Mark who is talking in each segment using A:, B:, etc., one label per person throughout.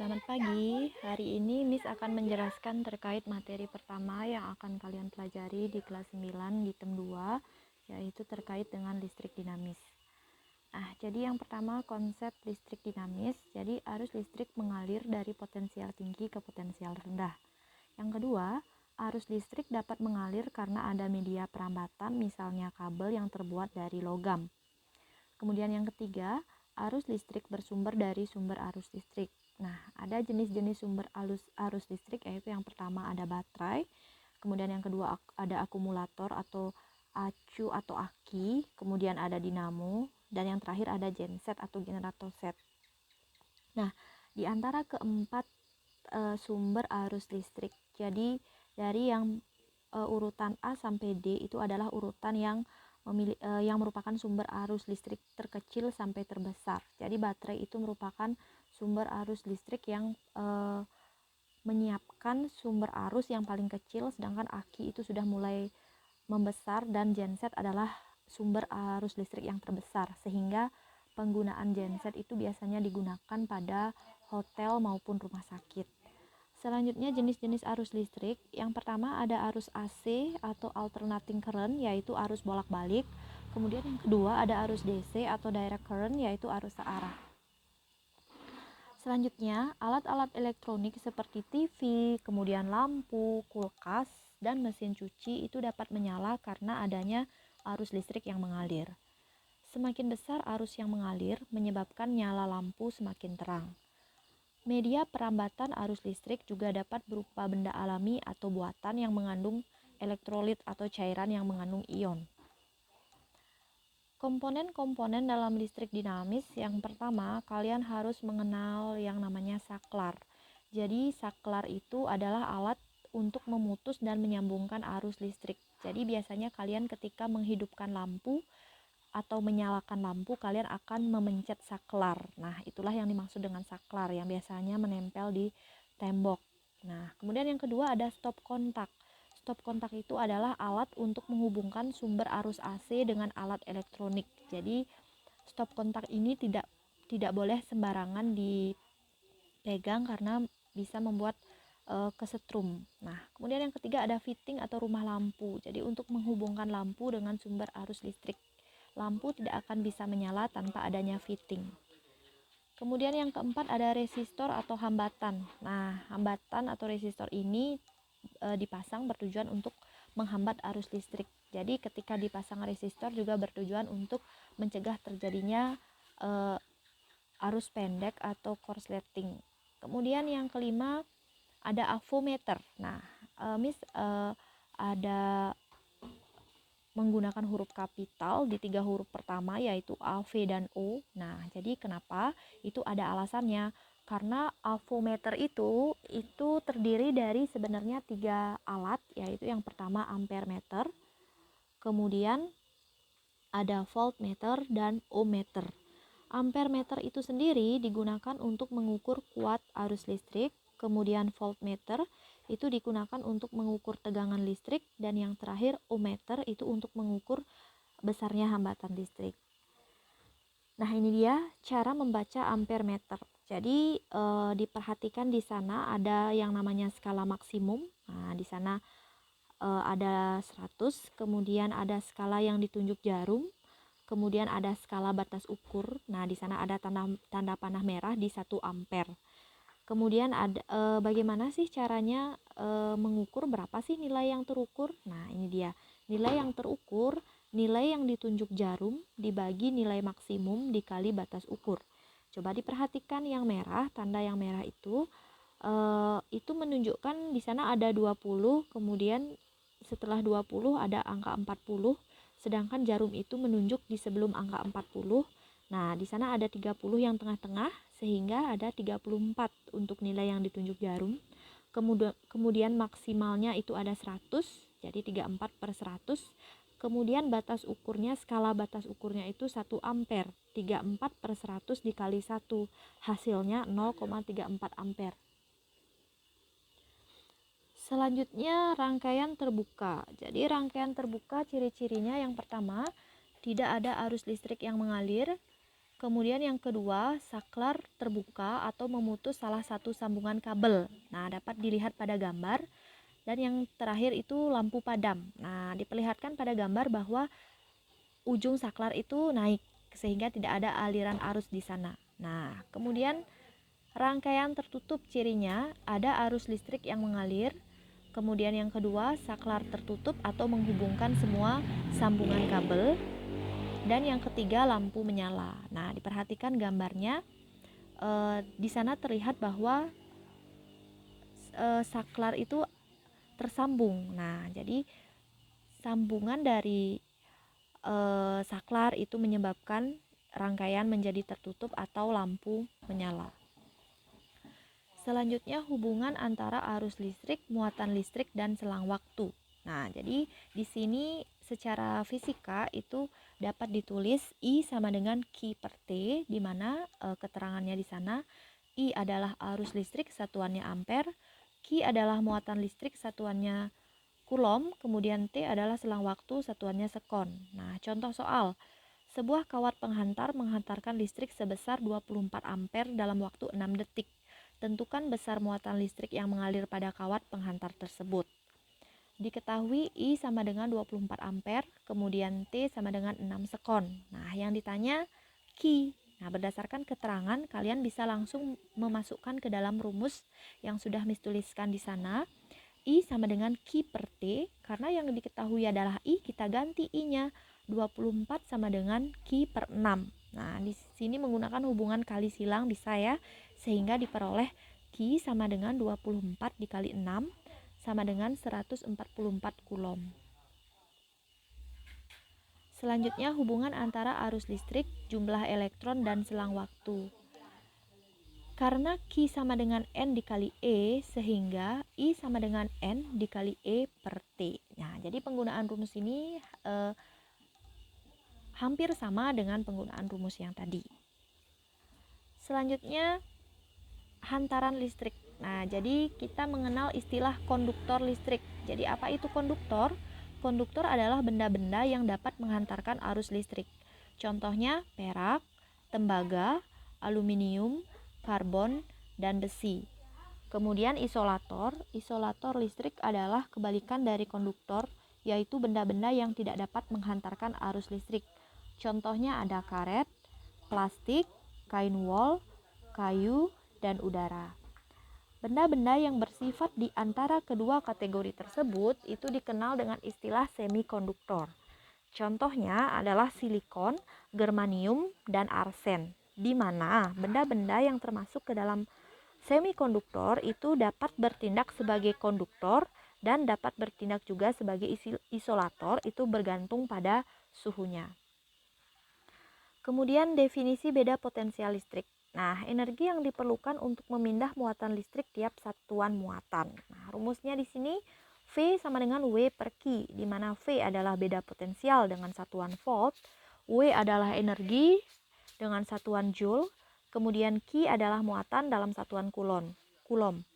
A: Selamat pagi. Hari ini Miss akan menjelaskan terkait materi pertama yang akan kalian pelajari di kelas 9 di TEM 2, yaitu terkait dengan listrik dinamis. Jadi yang pertama konsep listrik dinamis. Jadi arus listrik mengalir dari potensial tinggi ke potensial rendah. Yang kedua, arus listrik dapat mengalir karena ada media perambatan, misalnya kabel yang terbuat dari logam. Kemudian yang ketiga, arus listrik bersumber dari sumber arus listrik. Nah, ada jenis-jenis sumber arus listrik, yaitu yang pertama ada baterai, kemudian yang kedua ada akumulator atau acu atau aki, kemudian ada dinamo, dan yang terakhir ada genset atau generator set. Nah, di antara keempat sumber arus listrik, jadi dari yang urutan A sampai D itu adalah urutan yang merupakan sumber arus listrik terkecil sampai terbesar. Jadi baterai itu merupakan sumber arus listrik yang menyiapkan sumber arus yang paling kecil, sedangkan aki itu sudah mulai membesar, dan genset adalah sumber arus listrik yang terbesar, sehingga penggunaan genset itu biasanya digunakan pada hotel maupun rumah sakit. Selanjutnya jenis-jenis arus listrik. Yang pertama ada arus AC atau alternating current, yaitu arus bolak-balik. Kemudian yang kedua ada arus DC atau direct current, yaitu arus searah. Selanjutnya alat-alat elektronik seperti TV, kemudian lampu, kulkas, dan mesin cuci itu dapat menyala karena adanya arus listrik yang mengalir. Semakin besar arus yang mengalir menyebabkan nyala lampu semakin terang. Media perambatan arus listrik juga dapat berupa benda alami atau buatan yang mengandung elektrolit atau cairan yang mengandung ion. Komponen-komponen dalam listrik dinamis, yang pertama kalian harus mengenal yang namanya saklar. Jadi saklar itu adalah alat untuk memutus dan menyambungkan arus listrik. Jadi biasanya kalian ketika menghidupkan lampu atau menyalakan lampu, kalian akan memencet saklar. Nah, itulah yang dimaksud dengan saklar yang biasanya menempel di tembok. Nah, kemudian yang kedua ada stop kontak. Stop kontak itu adalah alat untuk menghubungkan sumber arus AC dengan alat elektronik. Jadi, stop kontak ini tidak boleh sembarangan dipegang karena bisa membuat kesetrum. Nah, kemudian yang ketiga ada fitting atau rumah lampu. Jadi, untuk menghubungkan lampu dengan sumber arus listrik. Lampu tidak akan bisa menyala tanpa adanya fitting. Kemudian yang keempat ada resistor atau hambatan. Nah, hambatan atau resistor ini dipasang bertujuan untuk menghambat arus listrik. Jadi ketika dipasang resistor juga bertujuan untuk mencegah terjadinya arus pendek atau korsleting. Kemudian yang kelima ada avometer. Nah, ada menggunakan huruf kapital di 3 huruf pertama, yaitu A, V, dan O. Nah, jadi kenapa? Itu ada alasannya. Karena avometer itu terdiri dari sebenarnya 3 alat, yaitu yang pertama ampermeter, kemudian ada voltmeter dan ohmmeter. Ampermeter itu sendiri digunakan untuk mengukur kuat arus listrik, kemudian voltmeter itu digunakan untuk mengukur tegangan listrik, dan yang terakhir ohmmeter itu untuk mengukur besarnya hambatan listrik. Nah, ini dia cara membaca ampermeter. Jadi diperhatikan di sana ada yang namanya skala maksimum. Nah, di sana ada 100, kemudian ada skala yang ditunjuk jarum, kemudian ada skala batas ukur. Nah, di sana ada tanda panah merah di 1 ampere. Kemudian ada bagaimana sih caranya mengukur berapa sih nilai yang terukur? Nah, ini dia. Nilai yang terukur, nilai yang ditunjuk jarum dibagi nilai maksimum dikali batas ukur. Coba diperhatikan yang merah, tanda yang merah itu menunjukkan di sana ada 20, kemudian setelah 20 ada angka 40, sedangkan jarum itu menunjuk di sebelum angka 40. Nah, di sana ada 30 yang tengah-tengah, sehingga ada 34 untuk nilai yang ditunjuk jarum. Kemudian maksimalnya itu ada 100, jadi 34/100. Kemudian batas ukurnya, skala batas ukurnya itu 1 ampere. 34/100 dikali 1, hasilnya 0,34 ampere. Selanjutnya rangkaian terbuka. Jadi rangkaian terbuka ciri-cirinya yang pertama, tidak ada arus listrik yang mengalir. Kemudian yang kedua, saklar terbuka atau memutus salah satu sambungan kabel. Nah, dapat dilihat pada gambar. Dan yang terakhir itu lampu padam. Nah, diperlihatkan pada gambar bahwa ujung saklar itu naik sehingga tidak ada aliran arus di sana. Nah, kemudian rangkaian tertutup cirinya ada arus listrik yang mengalir. Kemudian yang kedua, saklar tertutup atau menghubungkan semua sambungan kabel. Dan yang ketiga, lampu menyala. Nah, diperhatikan gambarnya, di sana terlihat bahwa saklar itu tersambung. Nah, jadi sambungan dari saklar itu menyebabkan rangkaian menjadi tertutup atau lampu menyala. Selanjutnya, hubungan antara arus listrik, muatan listrik, dan selang waktu. Nah, jadi di sini secara fisika itu dapat ditulis I sama dengan Q per T, di mana keterangannya di sana I adalah arus listrik, satuannya ampere, Q adalah muatan listrik, satuannya kulom, kemudian T adalah selang waktu, satuannya sekon. Nah, contoh soal. Sebuah kawat penghantar menghantarkan listrik sebesar 24 ampere dalam waktu 6 detik. Tentukan besar muatan listrik yang mengalir pada kawat penghantar tersebut. Diketahui I sama dengan 24 ampere, kemudian T sama dengan 6 sekon. Nah, yang ditanya Q. Nah, berdasarkan keterangan, kalian bisa langsung memasukkan ke dalam rumus yang sudah dituliskan di sana. I sama dengan Q per T, karena yang diketahui adalah I, kita ganti I-nya. 24 sama dengan Q per 6. Nah, di sini menggunakan hubungan kali silang bisa ya, sehingga diperoleh Q sama dengan 24 dikali 6 sama dengan 144 kulom. Selanjutnya, hubungan antara arus listrik, jumlah elektron, dan selang waktu. Karena Q sama dengan N dikali E, sehingga I sama dengan N dikali E per T. Nah, jadi penggunaan rumus ini hampir sama dengan penggunaan rumus yang tadi. Selanjutnya, hantaran listrik. Nah, jadi kita mengenal istilah konduktor listrik. Jadi apa itu konduktor? Konduktor adalah benda-benda yang dapat menghantarkan arus listrik. Contohnya perak, tembaga, aluminium, karbon, dan besi. Kemudian isolator. Isolator listrik adalah kebalikan dari konduktor, yaitu benda-benda yang tidak dapat menghantarkan arus listrik. Contohnya ada karet, plastik, kain wol, kayu, dan udara. Benda-benda yang bersifat di antara kedua kategori tersebut itu dikenal dengan istilah semikonduktor. Contohnya adalah silikon, germanium, dan arsen, di mana benda-benda yang termasuk ke dalam semikonduktor itu dapat bertindak sebagai konduktor dan dapat bertindak juga sebagai isolator, itu bergantung pada suhunya. Kemudian definisi beda potensial listrik. Nah, energi yang diperlukan untuk memindah muatan listrik tiap satuan muatan. Nah, rumusnya di sini V sama dengan W per Q, di mana V adalah beda potensial dengan satuan volt, W adalah energi dengan satuan joule, kemudian Q adalah muatan dalam satuan kulon, kulom.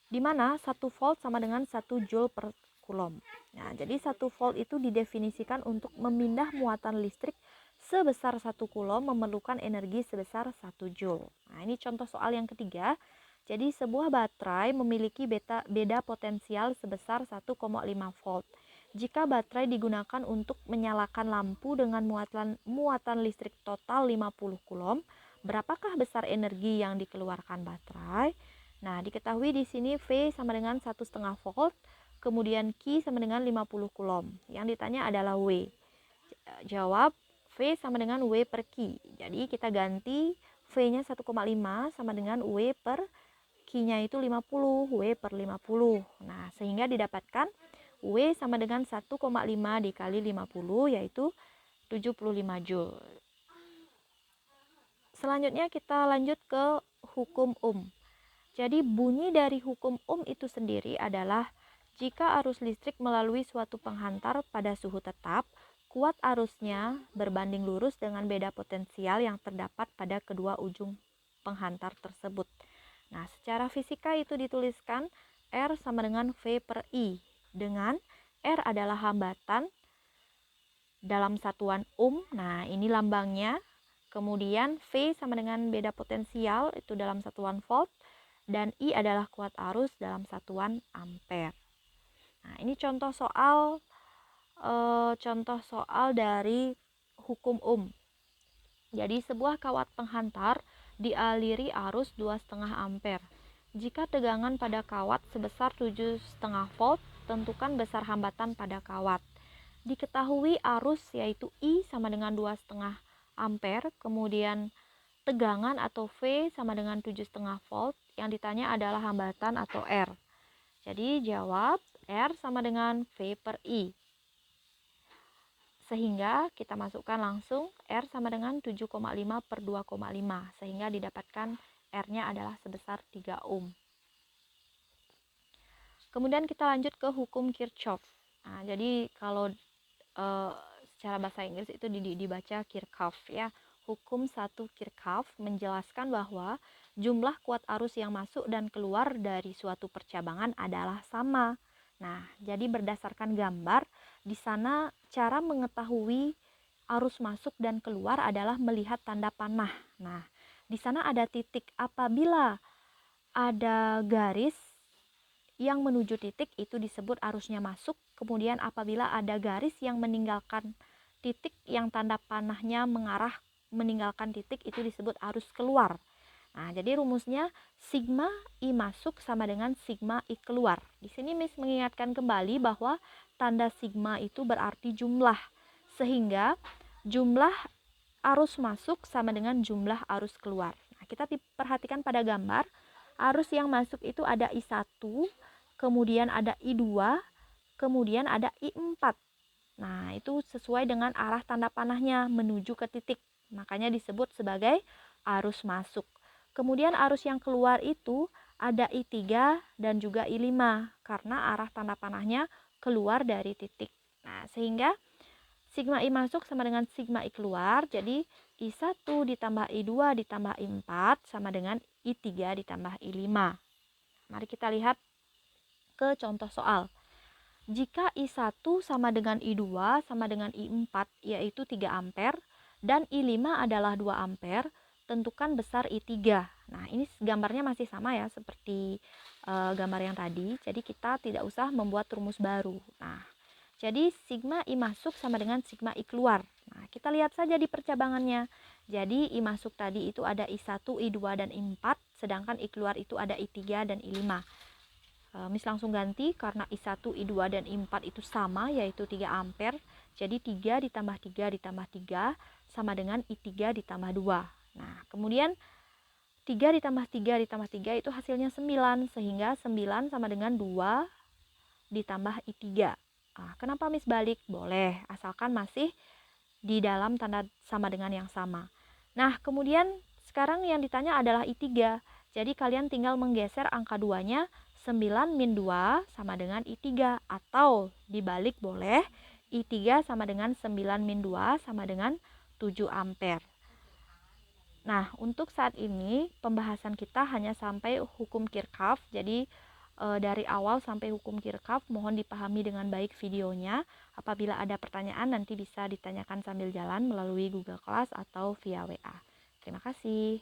A: Di mana 1 volt sama dengan 1 joule per kulom. Nah, jadi 1 volt itu didefinisikan untuk memindah muatan listrik sebesar 1 kulom memerlukan energi sebesar 1 joule. Nah, ini contoh soal yang ketiga. Jadi sebuah baterai memiliki beda potensial sebesar 1,5 volt. Jika baterai digunakan untuk menyalakan lampu dengan muatan listrik total 50 kulom, berapakah besar energi yang dikeluarkan baterai? Nah, diketahui di sini V sama dengan 1,5 volt, kemudian Q sama dengan 50 kulom. Yang ditanya adalah W. Jawab V sama dengan W per Q. Jadi kita ganti V-nya 1,5 sama dengan W per Q-nya itu 50, W per 50. Nah, sehingga didapatkan W sama dengan 1,5 dikali 50, yaitu 75 Joule. Selanjutnya kita lanjut ke hukum Ohm. Jadi bunyi dari hukum Ohm itu sendiri adalah jika arus listrik melalui suatu penghantar pada suhu tetap, kuat arusnya berbanding lurus dengan beda potensial yang terdapat pada kedua ujung penghantar tersebut. Nah, secara fisika itu dituliskan R sama dengan V per I, dengan R adalah hambatan dalam satuan ohm. Nah, ini lambangnya Kemudian V sama dengan beda potensial itu dalam satuan volt, dan I adalah kuat arus dalam satuan ampere. Nah, ini contoh soal dari hukum Ohm. Jadi sebuah kawat penghantar dialiri arus 2,5 ampere. Jika tegangan pada kawat sebesar 7,5 volt, tentukan besar hambatan pada kawat. Diketahui arus yaitu I sama dengan 2,5 ampere, kemudian tegangan atau V sama dengan 7,5 volt. Yang ditanya adalah hambatan atau R. Jadi jawab R sama dengan V per I. Sehingga kita masukkan langsung R sama dengan 7,5 per 2,5. Sehingga didapatkan R-nya adalah sebesar 3 ohm. Kemudian kita lanjut ke hukum Kirchhoff. Nah, jadi kalau secara bahasa Inggris itu dibaca Kirchhoff ya. Hukum 1 Kirchhoff menjelaskan bahwa jumlah kuat arus yang masuk dan keluar dari suatu percabangan adalah sama. Nah, jadi berdasarkan gambar, di sana cara mengetahui arus masuk dan keluar adalah melihat tanda panah. Nah, di sana ada titik. Apabila ada garis yang menuju titik itu disebut arusnya masuk. Kemudian apabila ada garis yang meninggalkan titik yang tanda panahnya mengarah meninggalkan titik itu disebut arus keluar. Nah, jadi rumusnya sigma I masuk sama dengan sigma I keluar. Di sini Miss mengingatkan kembali bahwa tanda sigma itu berarti jumlah. Sehingga jumlah arus masuk sama dengan jumlah arus keluar. Nah, kita perhatikan pada gambar, arus yang masuk itu ada I1, kemudian ada I2, kemudian ada I4. Nah, itu sesuai dengan arah tanda panahnya menuju ke titik. Makanya disebut sebagai arus masuk. Kemudian arus yang keluar itu ada I3 dan juga I5 karena arah tanda panahnya keluar dari titik. Nah, sehingga sigma I masuk sama dengan sigma I keluar. Jadi I1 ditambah I2 ditambah I4 sama dengan I3 ditambah I5. Mari kita lihat ke contoh soal. Jika I1 sama dengan I2 sama dengan I4 yaitu 3 ampere dan I5 adalah 2 ampere, tentukan besar I3. Nah, ini gambarnya masih sama ya seperti gambar yang tadi. Jadi kita tidak usah membuat rumus baru. Nah, jadi sigma I masuk sama dengan sigma I keluar. Nah, kita lihat saja di percabangannya. Jadi I masuk tadi itu ada I1, I2 dan I4, sedangkan I keluar itu ada I3 dan I5. Miss langsung ganti karena I1, I2 dan I4 itu sama yaitu 3 ampere. Jadi 3 ditambah 3 ditambah 3 sama dengan I3 ditambah 2. Nah, kemudian 3 ditambah 3 ditambah 3 itu hasilnya 9. Sehingga 9 sama dengan 2 ditambah I3. Nah, kenapa Miss balik? Boleh, asalkan masih di dalam tanda sama dengan yang sama. Nah, kemudian sekarang yang ditanya adalah I3. Jadi kalian tinggal menggeser angka 2-nya. 9 min 2 sama dengan I3. Atau dibalik boleh, I3 sama dengan 9 min 2 sama dengan 7 ampere. Nah, untuk saat ini pembahasan kita hanya sampai hukum Kirchhoff. Jadi dari awal sampai hukum Kirchhoff mohon dipahami dengan baik videonya. Apabila ada pertanyaan nanti bisa ditanyakan sambil jalan melalui Google Class atau via WA. Terima kasih.